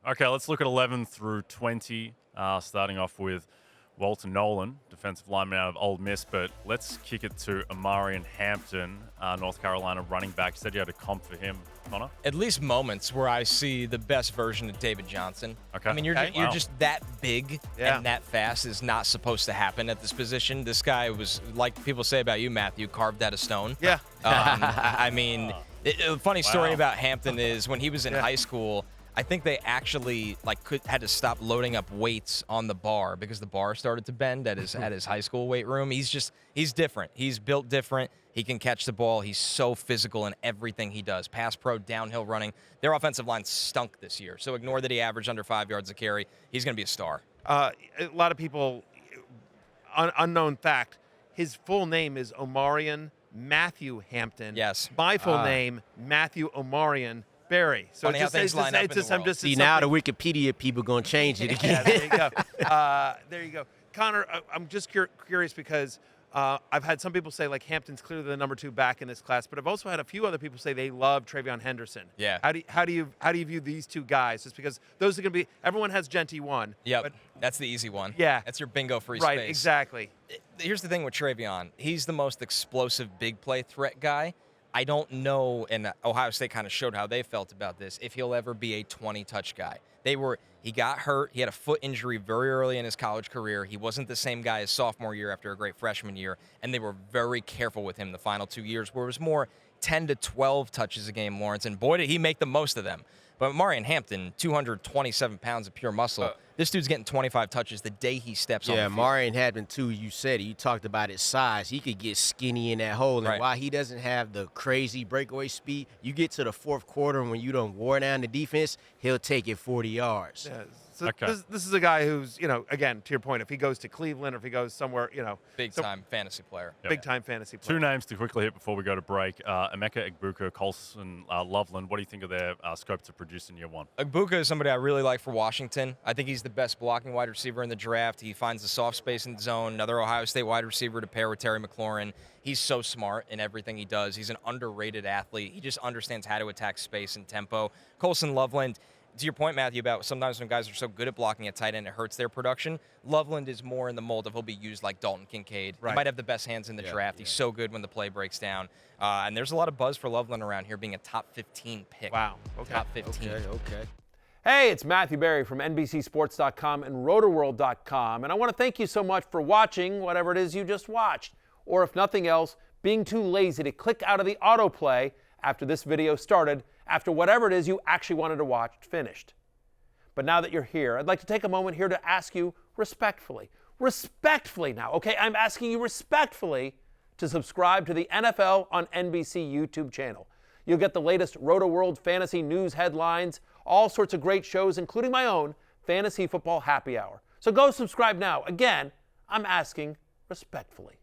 Okay, let's look at 11 through 20, starting off with Walter Nolan, defensive lineman out of Ole Miss, but let's kick it to Omarion Hampton, North Carolina running back. You said you had a comp for him, Connor? At least moments where I see the best version of David Johnson. Okay. I mean, you're just that big and that fast is not supposed to happen at this position. This guy was, like people say about you, Matthew, carved out of stone. Yeah. I mean, a funny story about Hampton is when he was in high school, I think they actually had to stop loading up weights on the bar because the bar started to bend at his high school weight room. He's different. He's built different. He can catch the ball. He's so physical in everything he does. Pass pro, downhill running. Their offensive line stunk this year. So ignore that he averaged under 5 yards a carry. He's going to be a star. A lot of people, unknown fact, his full name is Omarion Matthew Hampton. Yes. My full name, Matthew Omarion Barry. So funny how things line up in the world. See, now the Wikipedia people going to change it again. Yeah, there you go. There you go. Connor, I'm just curious because I've had some people say, like, Hampton's clearly the number 2 back in this class, but I've also had a few other people say they love Travion Henderson. Yeah. How do you view these two guys? Just because those are going to be, everyone has Genty 1. Yep. But, that's the easy one. Yeah. That's your bingo free right, space. exactly. Here's the thing with Travion. He's the most explosive big play threat guy. I don't know, and Ohio State kind of showed how they felt about this, if he'll ever be a 20-touch guy. He got hurt. He had a foot injury very early in his college career. He wasn't the same guy as sophomore year after a great freshman year, and they were very careful with him the final 2 years, where it was more 10 to 12 touches a game, Lawrence, and boy, did he make the most of them. But Omarion Hampton, 227 pounds of pure muscle. This dude's getting 25 touches the day he steps on the field. Yeah, Omarion Hampton, too, you said it. You talked about his size. He could get skinny in that hole. And while he doesn't have the crazy breakaway speed, you get to the fourth quarter when you don't wore down the defense, he'll take it 40 yards. Yeah. So this is a guy who's, again, to your point, if he goes to Cleveland or if he goes somewhere, Big-time fantasy player. Yep. Big-time fantasy player. 2 names to quickly hit before we go to break. Emeka, Egbuka, Colston Loveland. What do you think of their scope to produce in year 1? Egbuka is somebody I really like for Washington. I think he's the best blocking wide receiver in the draft. He finds the soft space in the zone. Another Ohio State wide receiver to pair with Terry McLaurin. He's so smart in everything he does. He's an underrated athlete. He just understands how to attack space and tempo. Colston Loveland, to your point, Matthew, about sometimes when guys are so good at blocking at tight end, it hurts their production. Loveland is more in the mold of he'll be used like Dalton Kincaid. Right. He might have the best hands in the draft. He's so good when the play breaks down. And there's a lot of buzz for Loveland around here being a top 15 pick. Wow. Okay. Top 15. Okay. Hey, it's Matthew Berry from NBCSports.com and RotoWorld.com, and I want to thank you so much for watching whatever it is you just watched, or if nothing else, being too lazy to click out of the autoplay after this video started, after whatever it is you actually wanted to watch finished. But now that you're here, I'd like to take a moment here to ask you respectfully now, okay? I'm asking you respectfully to subscribe to the NFL on NBC YouTube channel. You'll get the latest Roto-World fantasy news headlines, all sorts of great shows, including my own Fantasy Football Happy Hour. So go subscribe now. Again, I'm asking respectfully.